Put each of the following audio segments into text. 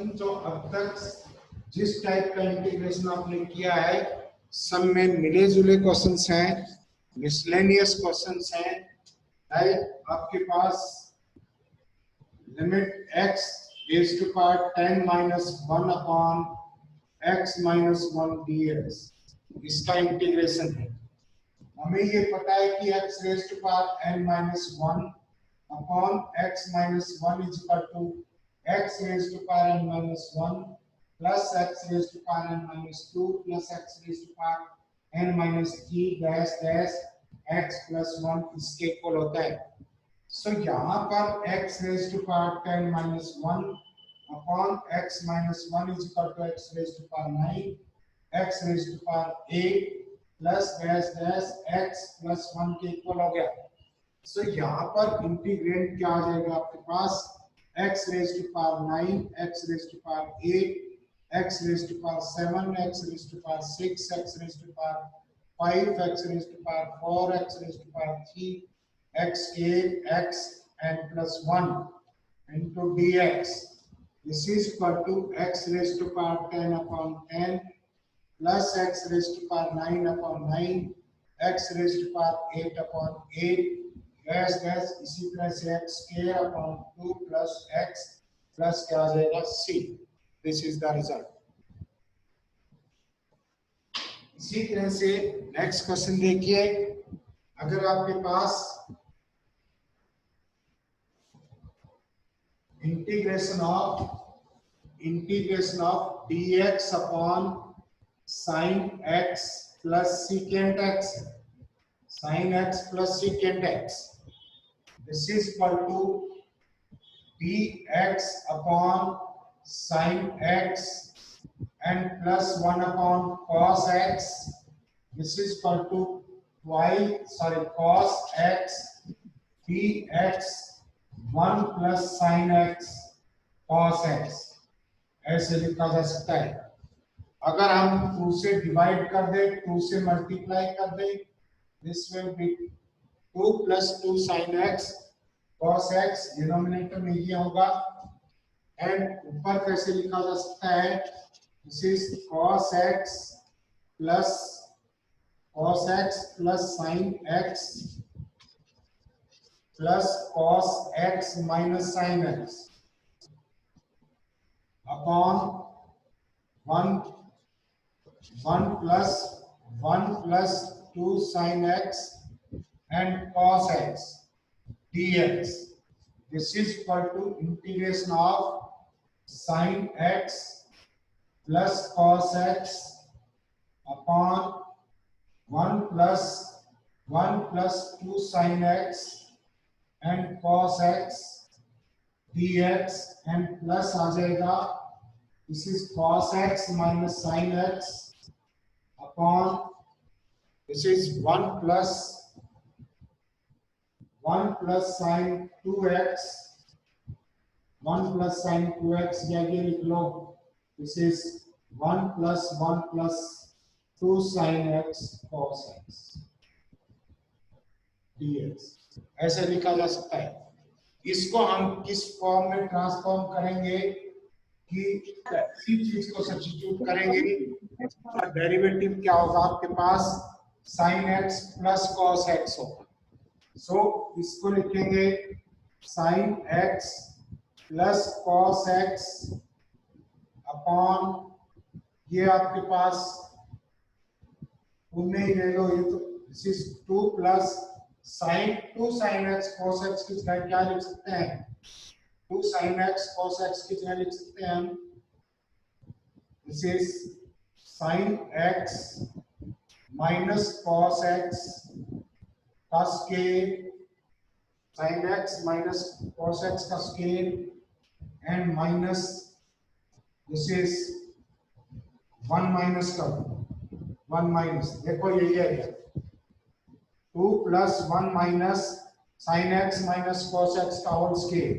Question जो अब तक जिस टाइप का इंटीग्रेशन आपने किया है सब में मिले जुले क्वेश्चंस हैं, मिसलेनियस क्वेश्चंस हैं। राइट, आपके पास limit x raise to power 10 minus 1 upon x minus 1 dx इसका इंटीग्रेशन है। हमें ये पता है कि x raise to power n minus 1 upon x minus 1 is equal to x raised to power n minus 1 plus x raised to power n minus 2 plus x raised to power n minus 3 dash dash x plus 1 इसके equal होता है। सो यहाँ पर x raised to power 10 minus 1 upon x minus 1 is equal to x raised to power 9 x raised to power 8 plus dash dash x plus 1 के equal हो गया। सो यहाँ पर इंटीग्रेंड क्या आ जाएगा आपके पास x raised to power 9, x raised to power 8, x raised to power 7, x raised to power 6, x raised to power 5, x raised to power 4, x raised to power 3, x x n plus 1 into dx. This is equal to x raised to power 10 upon 10 plus x raised to power 9 upon 9, x raised to power 8 upon 8. Dash dash इसी तरह से x square upon 2 plus x plus क्या आ जाएगा c। This is the result. इसी तरह से next question देखिए, अगर आपके पास इंटीग्रेशन ऑफ dx अपॉन sin x plus secant x, sin x plus secant x, this is equal to dx upon sin x and plus 1 upon cos x, this is equal to cos x dx 1 plus sin x cos x ऐसे लिखा जा सकता है। अगर हम 2 से divide कर दें, 2 से मल्टीप्लाई कर दें, this will be 2 plus 2 sin x cos x, denominator में ये होगा, एंड ऊपर कैसे लिखा जा सकता है, this is cos x plus sin x plus cos x minus sin x upon 1 plus 2 sin x and cos x dx. This is equal to integration of sin x plus cos x upon 1 plus 2 sin x and cos x dx, and plus आ जाएगा, this is cos x minus sin x upon, this is 1 plus sin 2x, 1 plus sin 2x जाएगी, लिख लो, this is 1 plus 2 sin x cos x dx, ऐसे लिखा जा सकता है। इसको हम किस फॉर्म में ट्रांसफॉर्म करेंगे कि इसी चीज को सब्स्टिट्यूट करेंगे, डेरिवेटिव क्या होगा आपके पास, sin x plus cos x होगा। सो इसको लिखेंगे sin x plus cos x upon, ये आपके पास उन्हें ही ले लो, ये तो this is 2 plus sin x cos x की जगह क्या लिख सकते हैं, 2 sin x cos x की जगह लिख सकते हैं हम, this is sin x minus cos x का scale, sin x minus cos x का scale, and minus, this is 1 minus का 1 माइनस, देखो यही है 2 plus 1 minus sin x minus cos x का whole scale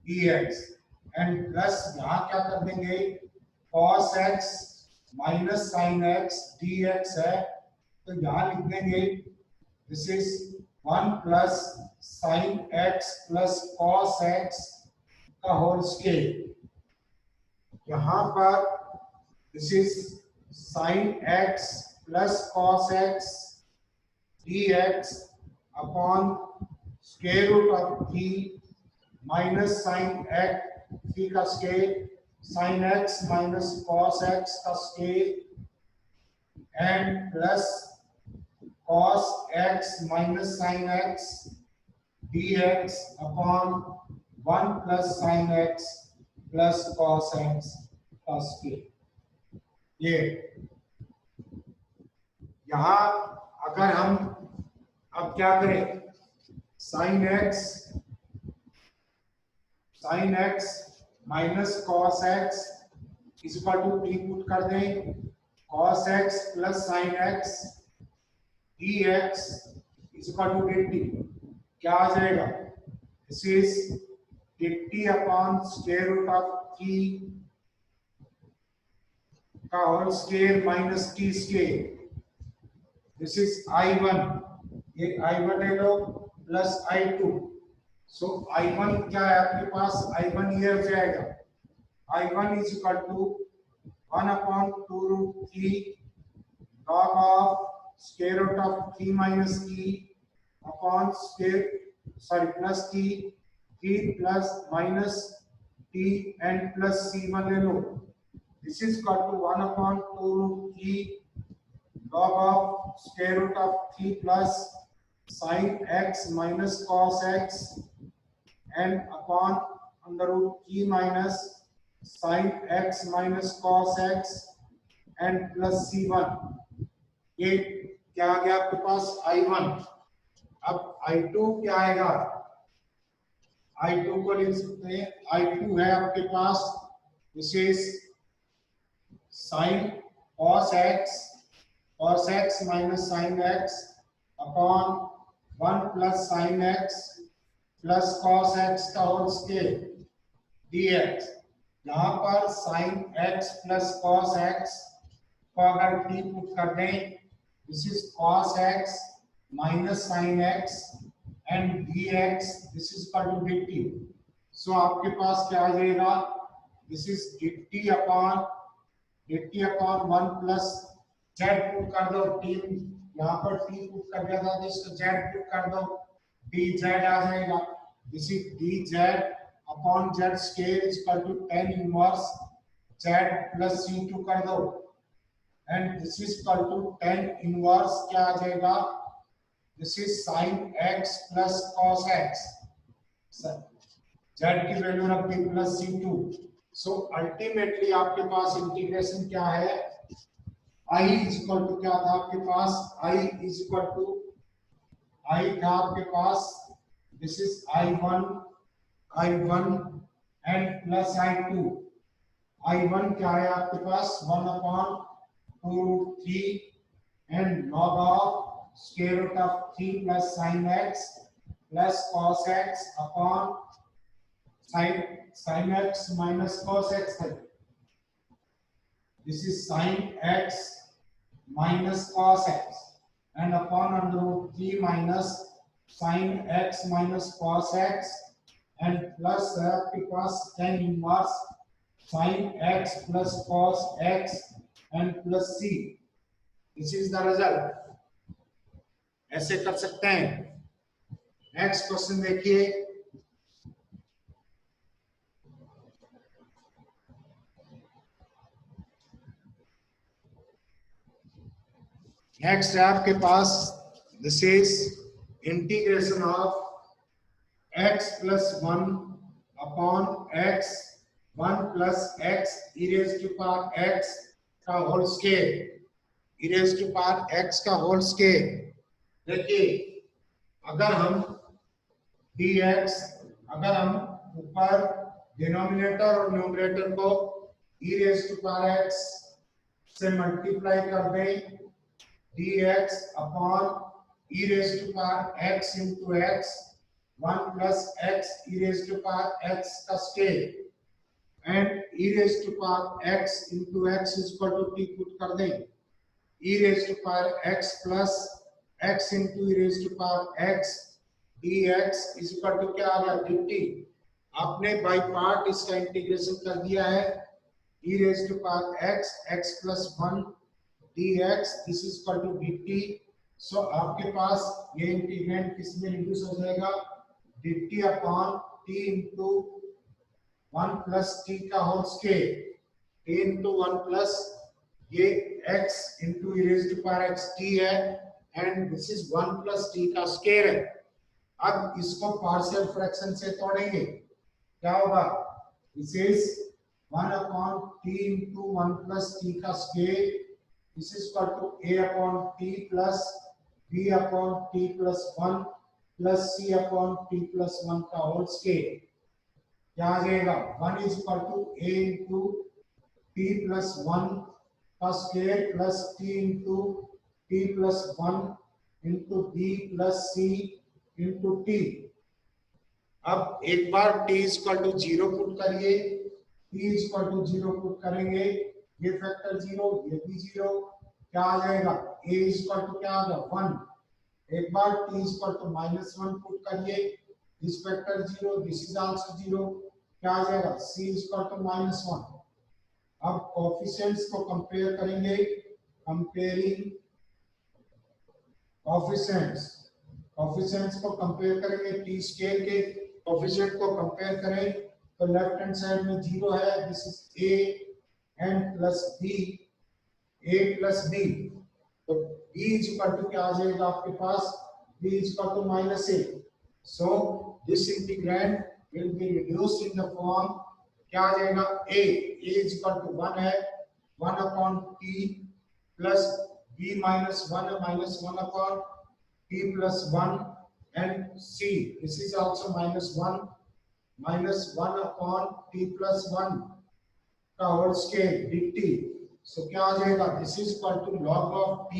dx, and plus यहाँ क्या कर देंगे, cos x minus sin x dx है, तो यहाँ लिख देंगे this is 1 plus sin x plus cos x का होल स्केल, यहाँ पर this is sine X plus cos X dx upon square root of 3 minus sine X 3 का square sine X minus cos X का square and plus cos x minus sin x dx upon 1 plus sin x plus cos x का square. ये यहाँ अगर हम अब क्या करें, sin x minus cos x is equal to t put कर दें, cos x plus sin x dx is equal to dt क्या आ जाएगा, this is dt upon square root of 3 का whole square minus t square, this is i1, ये i1 ले लो plus i2, सो i1 क्या है आपके पास, i1 ये हो जाएगा i1 is equal to 1 upon 2 root 3 log of square root of 3 minus t upon plus t 3 plus minus t and plus c1 ले लो, this is equal to 1 upon 2 root 3 log of square root of 3 plus sin x minus cos x and upon under root 3 minus sin x minus cos x and plus c1। ये क्या आ गया आपके पास I1। अब I2 क्या आएगा, I2 को लिख सकते हैं, I2 है आपके पास this is sine cos x minus sine x upon 1 plus sine x plus cos x का होल स्क्वायर dx। यहाँ पर sine x plus cos x को अगर t पुट कर दें, this is cos x minus sin x and dx, this is equal to dt, so आपके पास क्या आ जाएगा, this is dt upon 1 plus z put कर दो, t यहाँ पर t पुट कर दिया था तो इसको z पुट कर दो, dz आ जाएगा, this is dz upon z square is equal to tan inverse z plus c2 कर दो and this is equal to tan inverse क्या आ जाएगा, this is sin x plus cos x, z की value रख दी plus c2, so ultimately आपके पास integration क्या है, i इज इक्वल टू क्या था आपके पास, i is equal to i था आपके पास, this is i1 and plus i2, i1 क्या है आपके पास 1 upon 2 root 3 and log of square root of 3 plus sin x plus cos x upon sin x minus cos x है, this is sin x minus cos x and upon under root 3 minus sin x minus cos x and plus आपके पास tan inverse sin x plus cos x and plus c, this is the result। ऐसे कर सकते हैं। Next question देखिए, next है आपके पास this is integration of x plus 1 upon x 1 plus x e raised to power x का whole square, e raised to power x का होल स्क्वायर। देखिए अगर हम dx, अगर हम ऊपर डिनोमिनेटर और न्यूमरेटर को e raised to power x से मल्टीप्लाई कर दें, dx upon e raised to power x into x 1 plus x e raised to power x का स्क्वायर and e raised to power x into x is equal to t put कर दें, e raised to power x plus x into e raised to power x dx is equal to क्या आ गया dt। आपने by part इसका integration कर दिया है, e raised to power x plus 1 dx this is equal to dt. सो आपके पास ये इंटीग्रेंड किस में रिड्यूस हो जाएगा, dt upon t into 1 plus t का whole square, t into 1 plus ये x into e raised to power x t है and this is 1 plus t का स्क्वायर है। अब इसको पार्शियल फ्रैक्शन से तोड़ेंगे, क्या होगा, this is 1 upon t into 1 plus t का square, this is equal to a upon t plus b upon t plus 1 plus c upon t plus 1 का होल स्क्वायर। क्या आ जाएगा, 1 is equal to a into t plus 1 का square plus t into t plus 1 into b plus c into t। अब एक बार t is equal to 0 put करिए, t is equal to 0 put करेंगे, ये फैक्टर 0 ये भी 0, क्या आ जाएगा, a इज इक्वल टू क्या आ गया 1। एक बार t is equal to -1 put करिए, this factor 0 this is also 0, क्या आ जाएगा, c इज इक्वल टू -1। अब कोएफिशिएंट्स को कंपेयर करेंगे, कंपेयरिंग कोएफिशिएंट्स, कोएफिशिएंट्स को कंपेयर करेंगे, टी स्केल के कोएफिशिएंट को कंपेयर करें तो लेफ्ट हैंड साइड में 0 है, this is a and plus b, a plus b, तो b इज इक्वल टू क्या आ जाएगा आपके पास, b is equal to -a। So this integrand will be reduced in the form, क्या आ जाएगा, a इज इक्वल टू 1 है, 1 upon t plus b minus 1 upon t plus 1 and c this is also -1 upon t plus 1 का whole square dt। सो क्या आ जाएगा, this is equal to log of t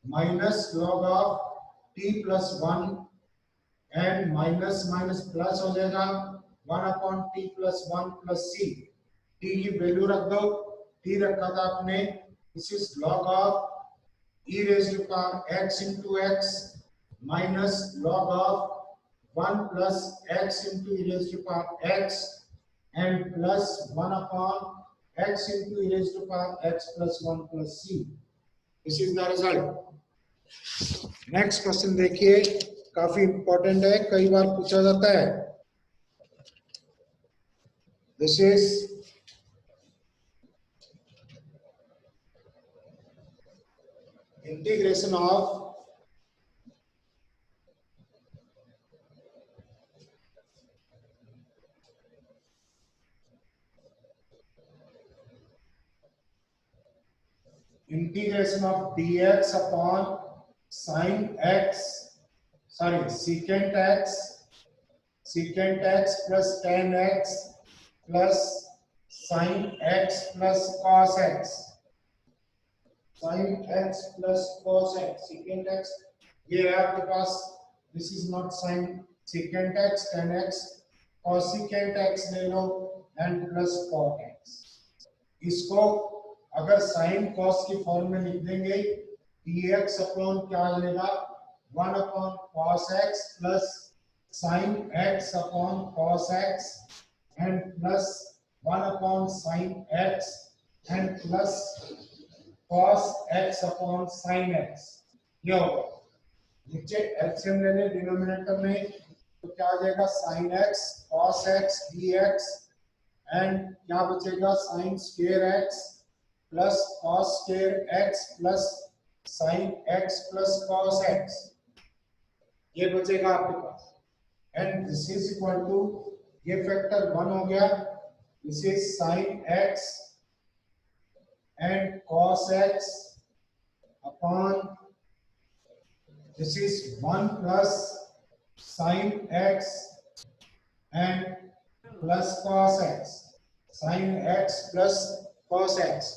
minus log of t plus 1 and minus minus plus हो जाएगा 1 upon t plus 1 plus c। t की value रख दो, t रखा था आपने, this is log of e raised to power x into x minus log of 1 plus x into e raised to power x and plus 1 upon x into e raised to power x plus 1 plus c. This is the result. Next question देखिए, काफी important है, कई बार पूछा जाता है। This is integration of dx upon sin x, sorry secant x plus tan x plus sin x plus cos x, sin x plus cos x, secant x ये है आपके पास, this is not sin secant x, tan x, cosecant x ले लो and plus cot x। इसको अगर sin cos की form में लिख देंगे, dx अपॉन क्या आ जाएगा, 1 upon cos x plus sin x upon cos x and plus 1 upon sin x and plus cos x upon sin x। ये होगा, नीचे एलसीएम ले लें डिनोमिनेटर में, तो क्या आ जाएगा, sin x cos x dx and क्या बचेगा, sin square x plus cos square x plus sin x plus cos x, ये बचेगा आपके पास। And this is equal to, ये फैक्टर 1 हो गया, this is sin x and cos x upon this is 1 plus sin x and plus cos x, sin x plus cos x।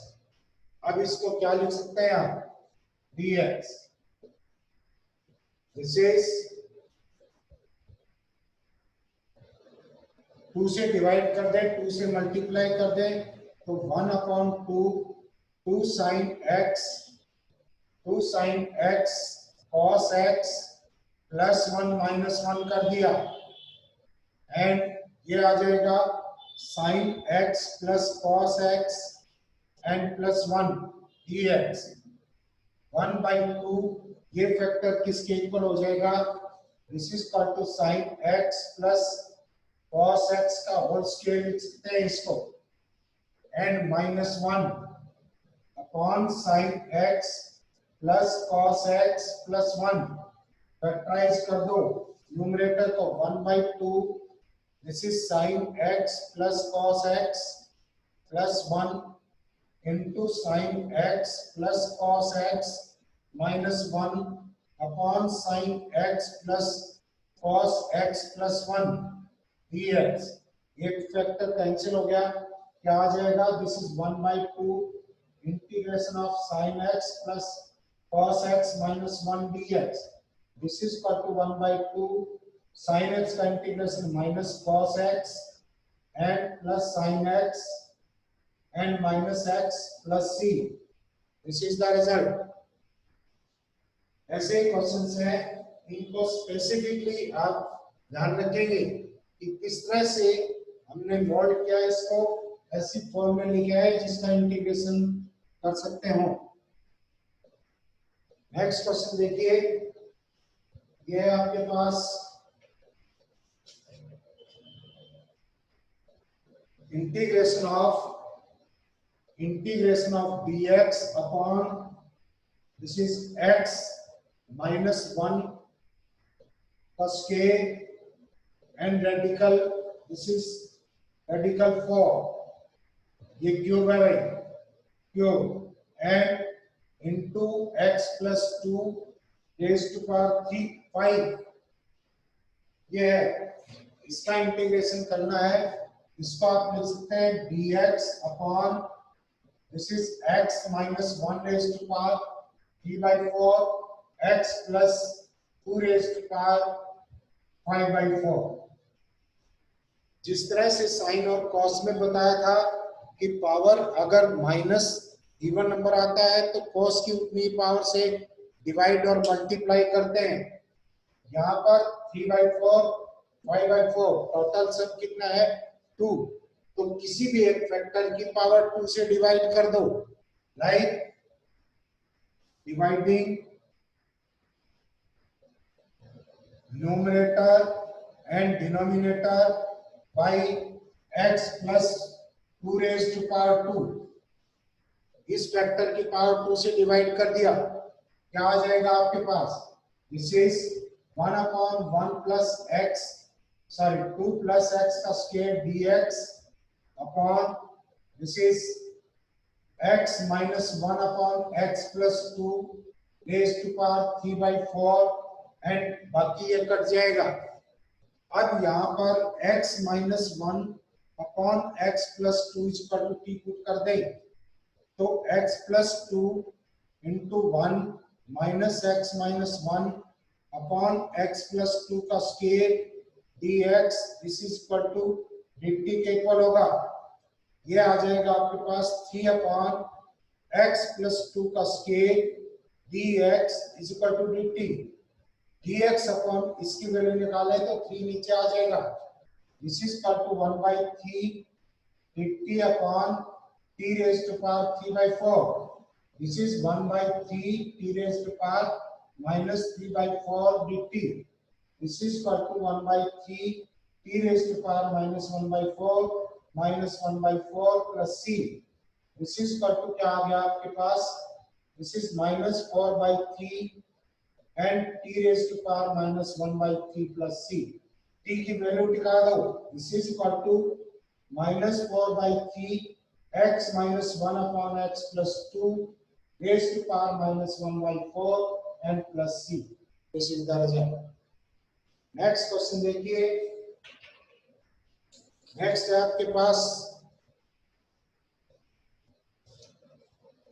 अब इसको क्या लिख सकते हैं आप, dx, दिस इज 2 से डिवाइड कर दे, 2 से मल्टीप्लाई कर दे, तो 1 upon 2 sin x cos x plus 1 minus 1 कर दिया एंड ये आ जाएगा sin x plus cos x and plus 1 dx 1/2 ये फैक्टर किसके इक्वल हो जाएगा? This is equal to sin x plus cos x का होल स्क्वायर लिख सकते हैं इसको and -1 upon sin x plus cos x plus 1 factorize कर दो न्यूमरेटर को 1/2 this is sin x plus cos x plus 1 into sin x plus cos x minus 1 upon sin x plus cos x plus 1 dx एक factor cancel हो गया क्या आ जाएगा this is 1/2 integration of sin x plus cos x minus 1 dx this is equal to 1/2 sin x का integration minus cos x and plus sin x and minus x plus c this is the result ऐसे questions हैं इनको specifically आप ध्यान रखेंगे कि किस तरह से हमने मोल्ड किया है इसको ऐसी फॉर्म में लिखा है जिसका इंटीग्रेशन कर सकते हो नेक्स्ट क्वेश्चन देखिए ये है आपके पास integration of dx upon this is x minus 1 का square and radical this is radical 4 ये क्यूब है भाई cube and into x plus 2 raised to power 5 ये है इसका इंटीग्रेशन करना है इसको आप लिख सकते हैं dx upon this is x minus 1 raised to power 3/4 x plus 2 raised to power 5/4 जिस तरह से साइन और कॉस में बताया था कि पावर अगर माइनस इवन नंबर आता है तो कॉस की उतनी पावर से डिवाइड और मल्टीप्लाई करते हैं यहाँ पर 3/4 5/4 टोटल सब कितना है 2 तो किसी भी एक फैक्टर की पावर 2 से डिवाइड कर दो like dividing numerator and denominator by x plus 2 raised to power 2 इस फैक्टर की पावर 2 से डिवाइड कर दिया क्या आ जाएगा आपके पास this is 1/1 plus x sorry 2 plus x का square dx upon this is x minus 1 upon x plus 2 raised to power 3/4 and बाकी ये कट जाएगा अब यहाँ पर x minus 1 upon x plus 2 is equal to t put कर दें तो x plus 2 into 1 minus x minus 1 upon x plus 2 का square dx this is equal to dt के इक्वल होगा ये आ जाएगा आपके पास 3 upon x plus 2 का square dx is equal to dt dx upon इसकी वैल्यू निकाले तो 3 नीचे आ जाएगा this is equal to 1/3 dt upon t raised to power 3/4 this is 1/3 t raised to power minus 3/4 dt this is equal to 1/3 t raised to power minus 1/4 minus 1/4 plus c this is equal to क्या आ गया आपके पास this is minus 4/3 and t raised to power minus 1/3 plus c t की value निकाल दो this is equal to minus 4/3 x minus 1 upon x plus 2 raised to power minus 1/4 and plus c this is the result next question देखिए next है आपके पास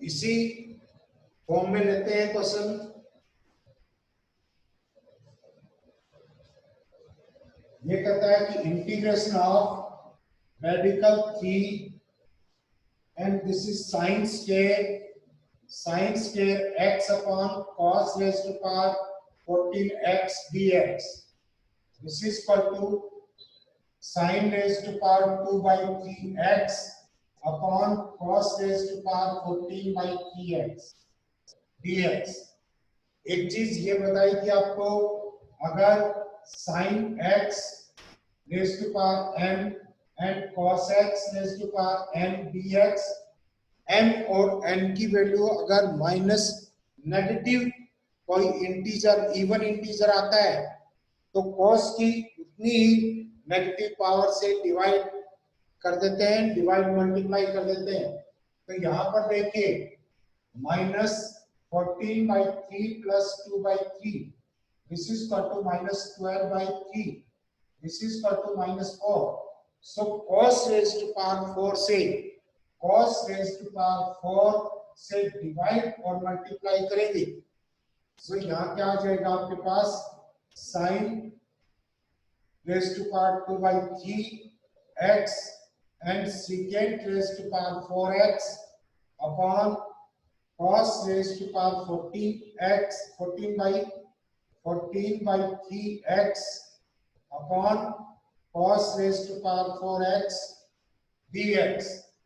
इसी form में लेते हैं क्वेश्चन ये कहता है कि integration of radical 3 and this is sin square x upon cos raised to power 14x dx this is equal to sin raised to power 2 by 3x upon cos raised to power 14 by 3x dx। एक चीज ये बताई कि आपको अगर sin x raised to power m and cos x raised to power m dx, m और n की value अगर माइनस नेगेटिव कोई इंटीजर इवन इंटीजर आता है तो cos की उतनी ही नेगेटिव पावर से डिवाइड कर देते हैं, डिवाइड मल्टीप्लाई कर देते हैं। तो यहाँ पर देखिए minus 14 by 3 plus 2 by 3, this is equal to minus 12 by 3, this is equal to minus 4। so cos raised to power 4 से cos raised to power 4 से डिवाइड और मल्टीप्लाई करेंगे। so यहाँ क्या आ जाएगा आपके पास sin raised to power 2 by 3x and secant raised to power 4x upon cos raised to power 14 by 3x upon cos raised to power 4x dx।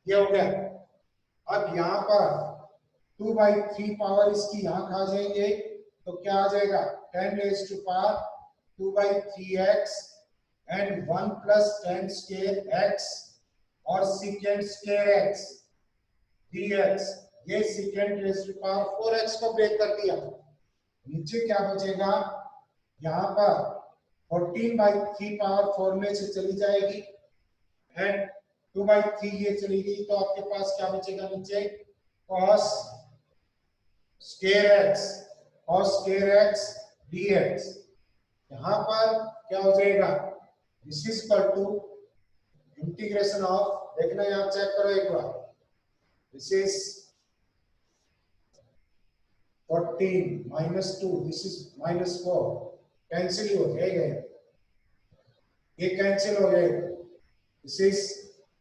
ये हो गया। अब यहाँ पर 2 by 3 पावर इसकी यहाँ खा जाएंगे तो क्या आ जाएगा 10 raised to power 2 by 3x and 1 plus 10 square x और secant square x dx। ये secant raised to power 4x को ब्रेक कर दिया। नीचे क्या बचेगा यहाँ पर 14 by 3 पावर 4 में से चली जाएगी एंड 2 by 3 ये चली गई तो आपके पास क्या बचेगा नीचे cos square x dx। यहाँ पर क्या हो जाएगा this is equal to integration of, देखना यहाँ चेक करो एक बार, this is 14 minus 2, this is minus 4, cancel हो जाएगा, ये कैंसिल हो जाएगा। This is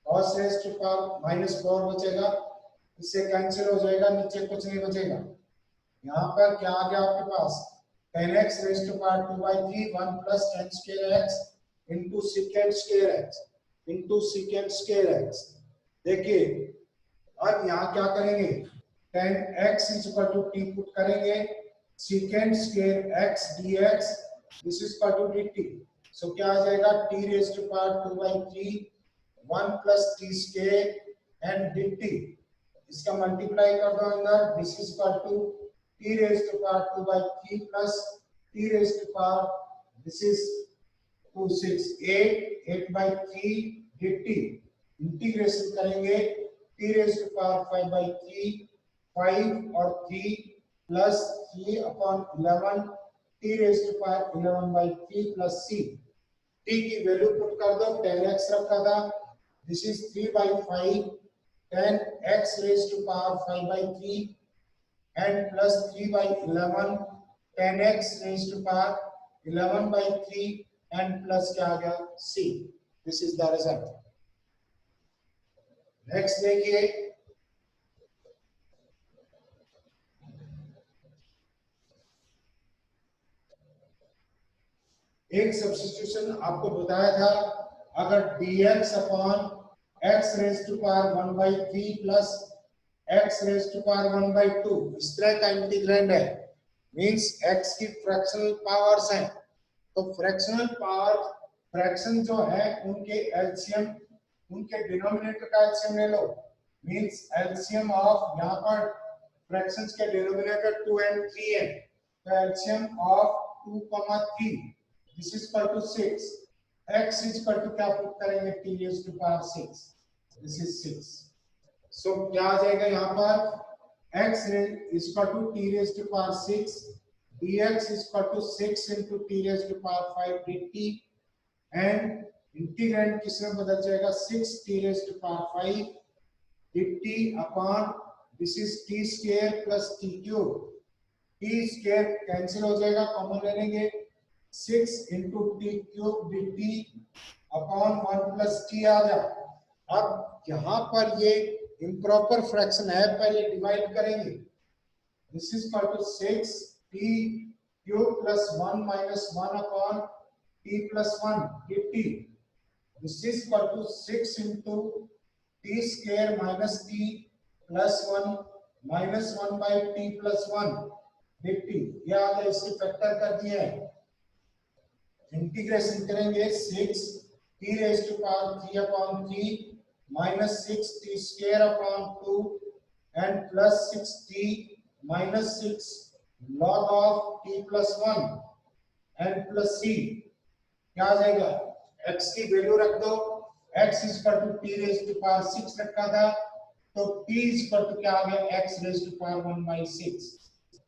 cos raised to power -4 बचेगा, इससे कैंसिल हो जाएगा, नीचे कुछ नहीं बचेगा। यहाँ पर क्या आ गया आपके पास 10x raised to power 2 by 3 1 plus 10 square x into secant square x into secant square x। देखिए अब यहाँ क्या करेंगे 10x is equal to t put करेंगे secant square x dx, this is equal to dt। so क्या आ जाएगा t raised to power 2 by 3 1 plus t square and dt, इसका मल्टीप्लाई कर दो अंदर, this is equal to t raised to power 2 by 3 plus t raised to power, this is 2 6 8 by 3 dt। Integration करेंगे t raised to power 5 by 3 5 और 3 plus 3 upon 11 t raised to power 11 by 3 plus c। t की value put कर दो, 10x रखा था, this is 3 by 5 10x raised to power 5 by 3 and plus 3 by 11 10x raised to power 11 by 3 and plus क्या आ गया c। this is the result। Next देखिए एक सब्स्टिट्यूशन आपको बताया था, अगर dx अपॉन x raise to power 1 by 3 plus x raise to power 1 by 2 इस तरह का इंटीग्रैंड है, मींस x की फ्रैक्शनल पावर्स हैं, तो फ्रैक्शनल पावर फ्रैक्शन जो है उनके एलसीएम, उनके डिनोमिनेटर का एलसीएम ले लो, मींस एलसीएम ऑफ, यहाँ पर फ्रैक्शंस के डिनोमिनेटर 2 and 3 है, तो LCM of 2, 3 this is equal to 6, x is equal to क्या पुट करेंगे t raised to power 6, this is 6। so क्या आ जाएगा यहाँ पर x is equal to t raised to power 6 dx is equal to 6 into t raised to power 5 dt and integrand किसमें बदल जाएगा 6 t raised to power 5 dt upon this is t square plus t cube, t square cancel हो जाएगा, common ले लेंगे, 6 into t cube dt upon 1 plus t आ जा। अब यहाँ पर ये इम्प्रॉपर फ्रैक्शन है, पहले डिवाइड करेंगे, this is equal to 6 t cube plus 1 minus 1 upon t plus 1 dt this is equal to 6 into t square minus t plus 1 minus 1 by t plus 1 dt। ये आगे इसके फैक्टर कर दिए हैं, integration करेंगे 6 t raised to power 3 upon 3 minus 6 t square upon 2 and plus 6 t minus 6 log of t plus 1 and plus c। क्या आ जाएगा, x की वैल्यू रख दो, x is equal to t raised to power 6 रखा था, तो t is equal to क्या आ गया, x raised to power 1 by 6।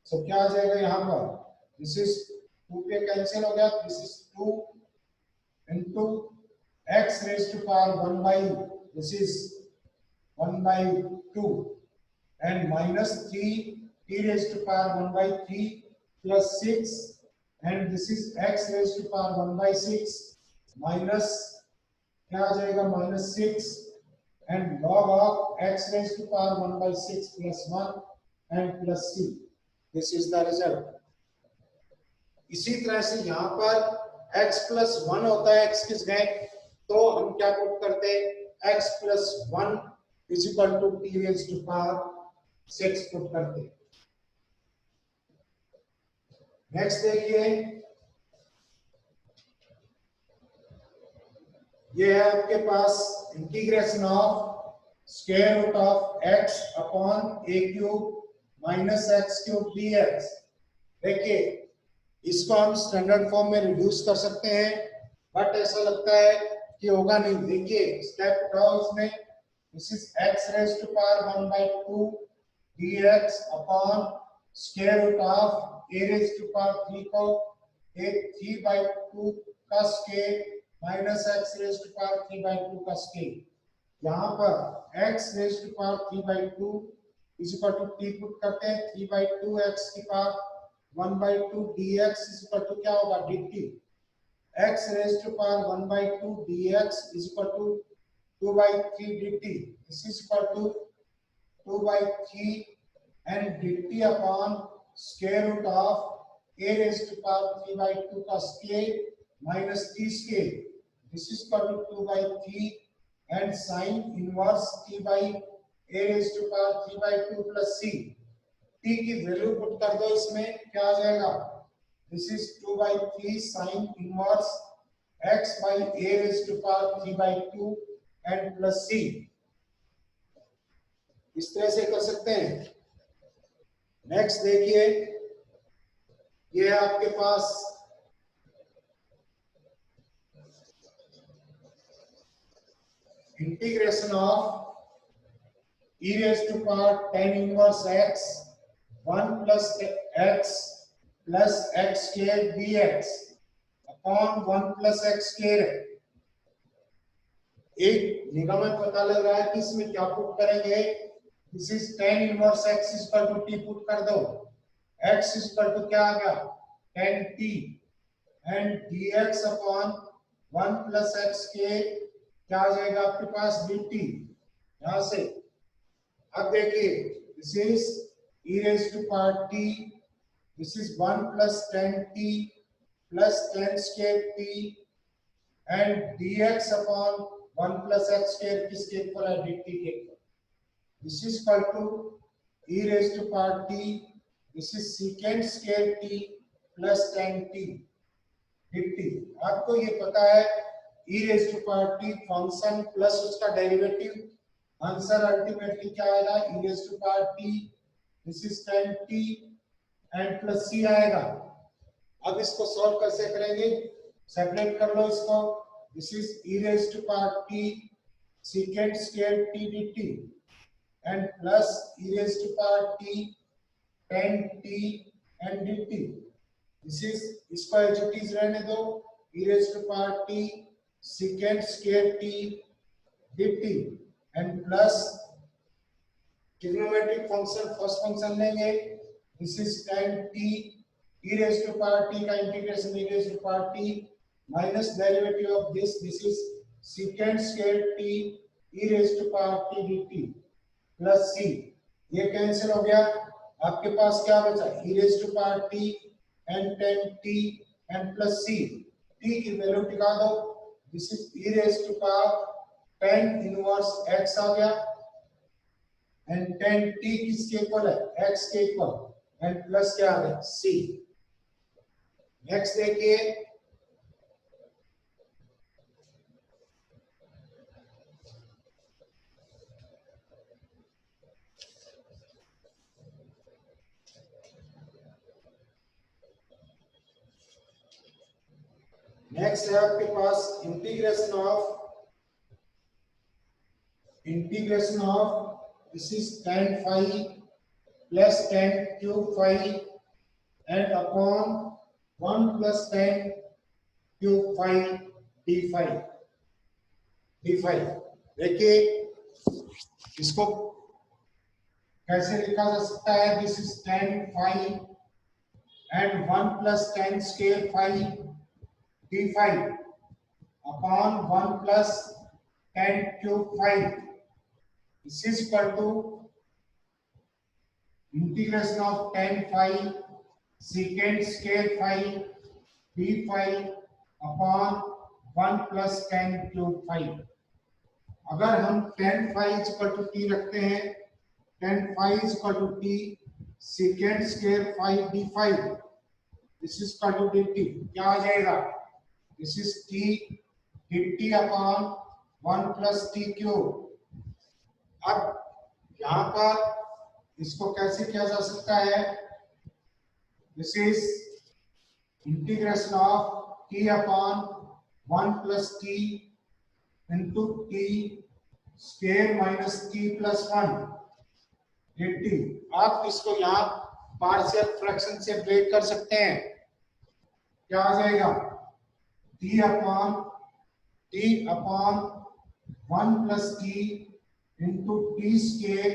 so क्या आ जाएगा यहाँ पर, दिस इज 2 पे कैंसिल हो गया, this is 2 into x raised to power 1 by, this is 1 by 2 and minus 3 t raised to power 1 by 3 plus 6 and this is x raised to power 1 by 6 minus क्या आ जाएगा, minus 6 and log of x raised to power 1 by 6 plus 1 and plus c। this is the result। इसी तरह से यहाँ पर x plus 1 होता है x किस गए, तो हम क्या पुट करते हैं, x plus 1 is equal to t raised to power 6 put करते हैं। नेक्स्ट देखिए, ये है आपके पास integration of square root of x upon a cube minus X cube dx। देखिए इसको हम स्टैंडर्ड फॉर्म में रिड्यूस कर सकते हैं, बट ऐसा लगता है कि होगा नहीं। देखिए स्टेप उठाओ इसमें, this is x raise to power 1 by 2 dx upon square root of a raise to power 3 को 3 by 2 का square minus x raise to power 3 by 2 का स्क्वायर। यहाँ पर x raise to power 3 by 2 is equal to t put करते हैं, 3 by 2 x की power 1 by 2 dx is equal to क्या होगा, dt। x raised to power 1 by 2 dx is equal to 2 by 3 dt। this is equal to 2 by 3 and dt upon square root of a raised to power 3 by 2 का square minus t square। this is equal to 2 by 3 and sin inverse t by a raised to power 3 by 2 plus c। t की value put कर दो, इसमें क्या आ जाएगा, this is 2 by 3 sin inverse x by a raised to power 3 by 2 and plus c। इस तरह से कर सकते हैं। नेक्स्ट देखिए, ये है आपके पास integration of e raised to power tan inverse x 1 plus x plus x square dx upon 1 plus x square। एक निगाह में पता लग रहा है कि इसमें क्या पुट करेंगे, this is tan inverse x is equal to t put कर दो, x इज इक्वल टू क्या आ गया, tan t and dx upon 1 plus x square क्या आ जाएगा आपके पास dt। यहां से अब देखिए, this is e raised to power t, this is 1 plus tan t plus tan square t and dx upon 1 plus x square किसके equal है, dt के equal. this is equal to e raised to power t, this is secant square t plus tan t dt। आपको ये पता है e raised to power t function plus उसका derivative, answer ultimately क्या आएगा, e raised to power t, this is tan t and plus c आएगा। अब इसको सॉल्व कैसे करेंगे, सेपरेट कर लो इसको, this is e raised to power t secant square t dt and plus e raised to power t tan t and dt। This is इसको as it is रहने दो, e raised to power t secant square t dt and plus trigonometric function first function लेंगे, this is tan t e raised to power t का integration e raised to power t minus derivative of this is secant square t e raised to power t dt plus c। ये cancel हो गया, आपके पास क्या बचा, e raised to power t and tan t and plus c। t की value टिका दो, this is e raised to power tan inverse x आ गया एंड tan t किसके इक्वल है, x के इक्वल एंड प्लस क्या आ गया c। नेक्स्ट देखिए नेक्स्ट है आपके पास integration of this is tan phi plus tan cube phi and upon 1 plus tan cube phi d phi देखिए इसको कैसे लिखा जा सकता है, this is tan phi and 1 plus tan square phi d phi upon 1 plus tan cube phi, this is equal to integration of tan phi secant scale phi d phi upon 1 plus tan cube phi। अगर हम tan phi is equal to t रखते हैं, tan phi is equal to t secant scale phi d phi, this is equal to dt, क्या आ जाएगा, this is t dt upon 1 plus t cube। अब यहाँ पर इसको कैसे किया जा सकता है, this is integration of t upon 1 plus t into t square minus t plus 1 dt। आप इसको यहाँ पार्शियल फ्रैक्शन से ब्रेक कर सकते हैं, क्या आ जाएगा t upon 1 plus t into t square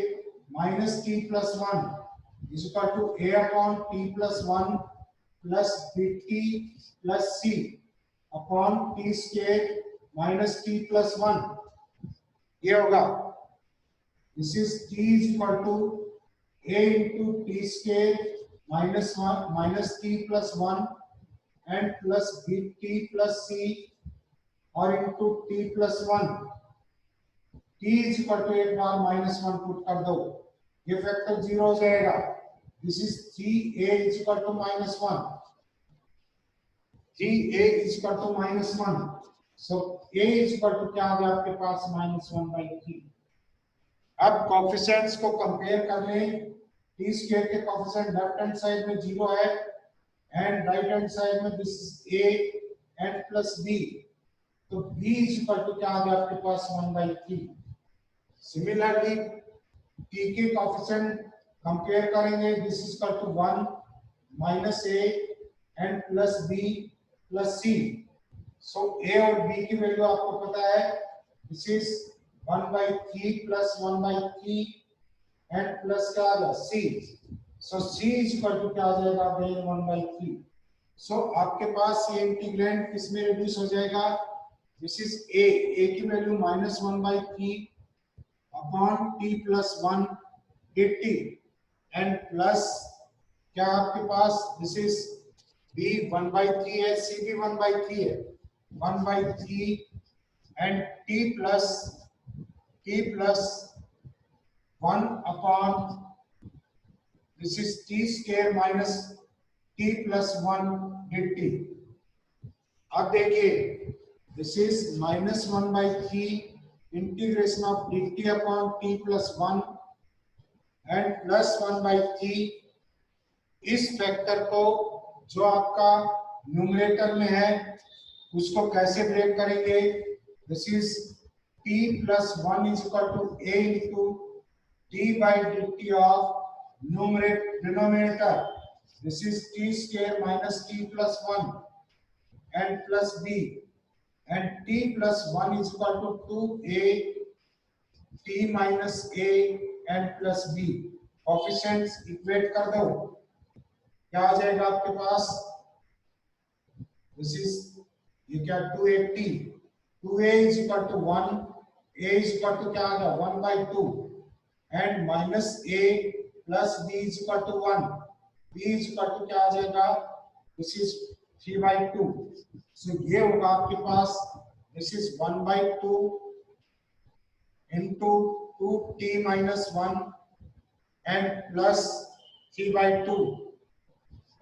minus t plus 1 is equal to a upon t plus 1 plus dt plus c upon t square minus t plus 1, ये होगा this is t is equal to a into t square minus 1 minus t plus 1 and plus dt plus c और into t plus 1, t is equal to एक बार minus 1 put कर दो, ये factor 0 हो जाएगा, this is 3a is equal to minus 1, 3a is equal to minus 1, so a is equal to क्या आ गया आपके पास माइनस 1/3। अब कोएफिशिएंट्स को कंपेयर कर लें, t स्क्वायर के कोएफिशिएंट लेफ्ट हैंड साइड में 0 है एंड राइट हैंड साइड में this is a and plus b, तो b इज इक्वल टू क्या आ गया आपके पास 1/3। सिमिलरली t के कोएफिशिएंट कंपेयर करेंगे, this is equal to 1 minus a and plus b plus c, so a और b की वैल्यू आपको पता है, this is 1/3 plus 1/3 and plus क्या आ गया c, so c is equal to क्या आ जाएगा अगेन 1/3। सो आपके पास ये इंटीग्रैंड किस में रिड्यूस हो जाएगा, दिस इज a की value minus 1/3 upon t plus 1 dt and plus क्या आपके पास दिस इज b 1/3 है, c भी 1/3 है, 1/3 and t plus 1 upon this is t square minus t plus 1 dt। अब देखिए this is minus 1/3 integration of dt upon t plus 1 and plus 1/3, इस factor को जो आपका न्यूमरेटर में है उसको कैसे ब्रेक करेंगे, this is t plus 1 is equal to a into d by dt of denominator, this is t square minus t plus 1 and plus b and t plus 1 is equal to 2a t minus a and plus b, coefficients equate कर दो, क्या आ जाएगा आपके पास, this is ये क्या 2a is equal to 1, a is equal to क्या आ गया 1/2 and minus a plus b is equal to 1, b is equal to क्या आ जाएगा, दिस इज 3/2, सो ये होगा आपके पास this is 1 by 2 into 2t minus 1 and plus 3 by 2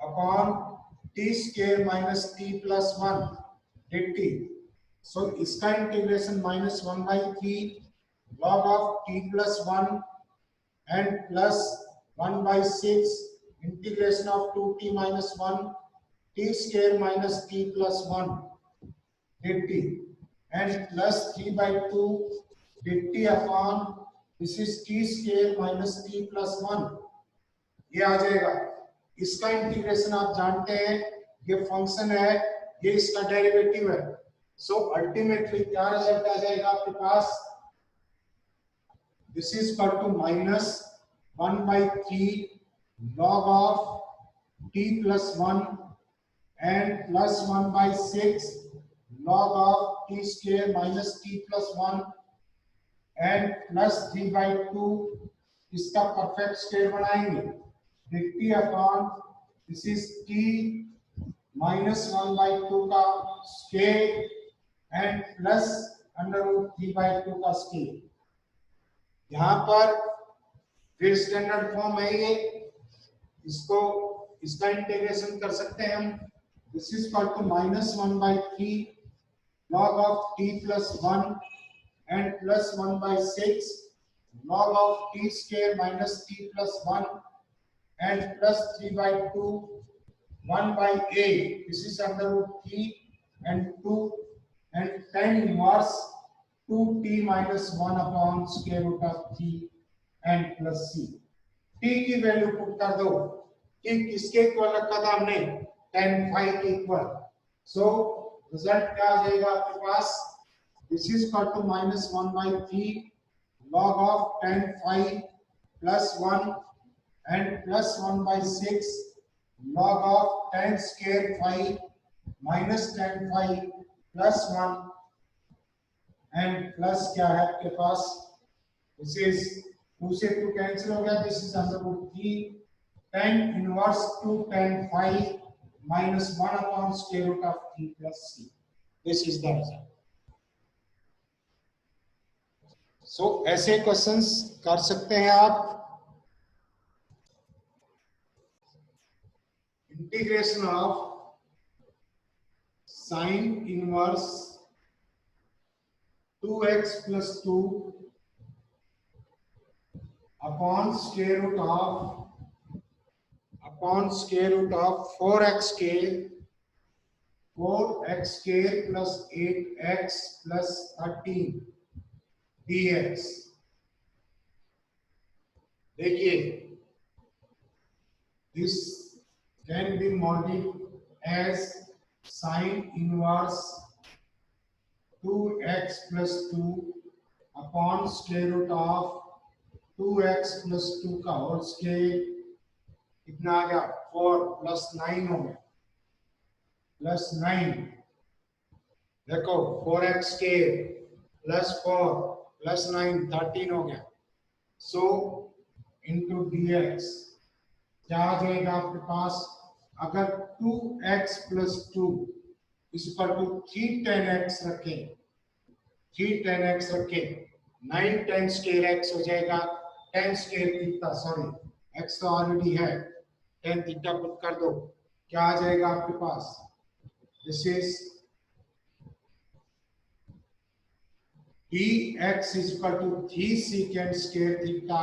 upon t square minus t plus 1 dt. So इसका integration minus 1 by 3 log of t plus 1 and plus 1 by 6 integration of 2t minus 1 t square minus t plus 1 dt and plus 3 by 2 dt upon this is t square minus t plus 1 ये आ जाएगा। इसका integration आप जानते हैं, ये function है, ये इसका डेरिवेटिव है। सो अल्टीमेटली क्या रिजल्ट आ जाएगा आपके पास, this is equal to minus 1 by 3 log of t plus 1 and plus 1 by 6 log of t square minus t plus 1 and plus 3 by 2 इसका परफेक्ट स्क्वायर बनाएंगे dt upon this is t minus 1 by 2 का स्क्वायर and plus under root 3 by 2 का square. यहाँ पर फिर standard form है ये, इसको इसका इंटीग्रेशन कर सकते हैं हम। This is equal to minus 1 by 3 log of t plus 1 and plus 1 by 6 log of t square minus t plus 1 and plus 3 by 2 1 by 8, this is under root 3 and 2 and tan inverse 2t minus 1 upon square root of 3 and plus c। t की value put कर दो, t किसके equal रखा था हमने, tan phi के equal. So result क्या आ जाएगा आपके पास, this is equal to minus 1 by 3 log of tan phi plus 1 and plus 1 by 6 log of tan square phi minus tan phi plus 1 and plus क्या है आपके पास, दिस इज 2 से 2 कैंसिल हो गया, this is under root 3 tan inverse 2 tan phi minus 1 upon square root of 3 plus c। This is the result। So ऐसे questions कर सकते हैं आप। Integration of sine inverse 2x plus 2 upon square root of 4x square plus 8x plus 13 dx। देखिए this can be modified as sin inverse 2x plus 2 upon square root of 2x plus 2 का whole square, कितना आ गया 4 plus 9 हो गया, plus 9 देखो 4x square plus 4 plus 9 13 हो गया। सो into dx क्या आ जाएगा आपके पास, अगर 2x plus 2 इस पर 3 tan x रखें, 3 tan x रखें, 9 tan square x हो जाएगा, tan square theta, sorry x तो ऑलरेडी है, tan थीटा पुट कर दो, क्या आ जाएगा आपके पास, this is dx is equal to 3 secant square theta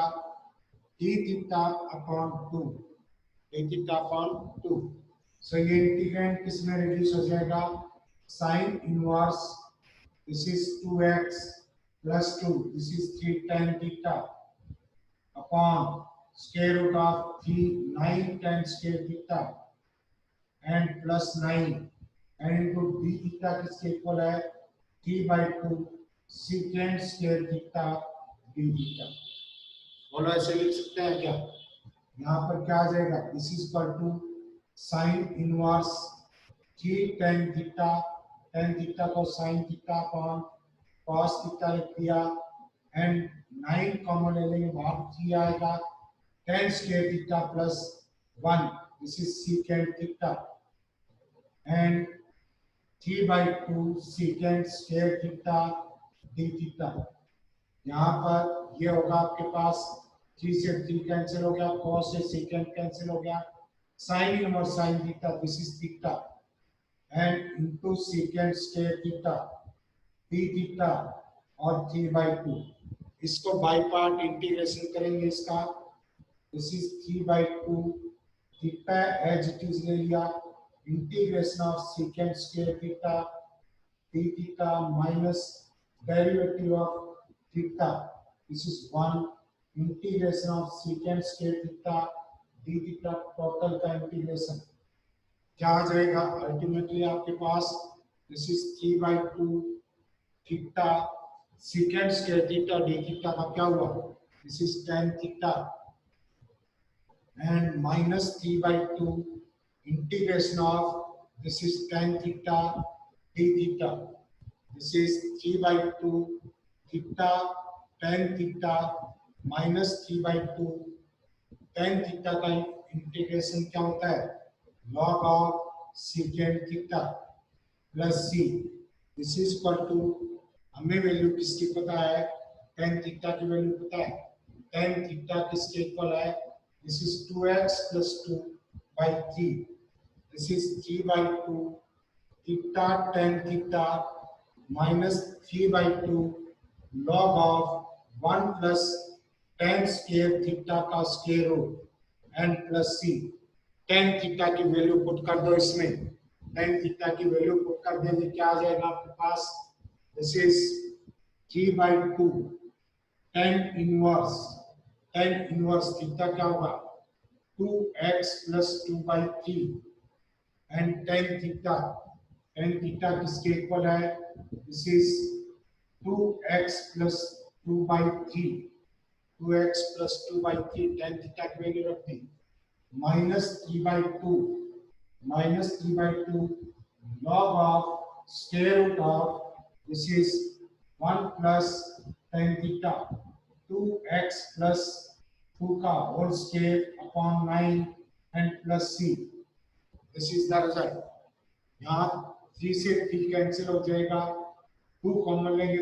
d theta upon 2, d theta upon 2। सो ये इंटीग्रेंड किस में रिड्यूस हो जाएगा, sine inverse this is 2x plus 2, this is 3 tan theta upon square root of 3 9 tan square theta and plus 9 and into d theta किसके equal है 3 by 2 secant square theta d theta। बोलो ऐसे लिख सकते हैं क्या, यहाँ पर क्या आ जाएगा, this is equal to sine inverse 3 tan theta को sine theta upon cos theta लिख दिया एंड 9 कॉमन ले लेंगे, बाहर 3 आएगा, tan square theta plus 1 this is secant theta and 3/2 secant square theta d theta. यहाँ पर ये होगा आपके पास 3 से 3 कैंसिल हो गया, cos से secant कैंसिल हो गया, sin inverse sin theta, this is theta, and into secant square theta d theta और 3/2। इसको बाय पार्ट इंटीग्रेशन करेंगे इसका, this is 3/2 theta as it is ले लिया, integration of secant square theta d theta minus derivative of theta, this is 1 integration of secant square theta d theta total का integration क्या आ जाएगा ultimately आपके पास, this is 3/2 theta secant square theta d theta का क्या हुआ, this is tan theta and minus 3/2 integration of, this is tan theta d theta, this is 3/2 theta tan theta minus 3/2 tan theta का integration क्या होता है, log of secant theta plus c, this is equal to, हमें value किसकी पता है, tan theta की value पता है, tan theta किसके इक्वल है, this is 2x plus 2 by 3, this is 3/2 theta tan theta minus 3/2 log of 1 plus tan square theta का square root and plus c। tan theta की वैल्यू पुट कर दो इसमें, tan थीटा की value put कर देंगे क्या आ जाएगा आपके पास, this is 3/2 tan inverse theta क्या होगा 2x plus 2/3 and tan theta किसके इक्वल है, this is 2x plus 2/3 tan theta की वैल्यू रख दी, minus 3/2 log of square root of, this is 1 plus tan theta 2x plus 2 का whole square upon 9 and plus c, this is the result. यहाँ 3 से 3 cancel हो जाएगा, 2 common लेंगे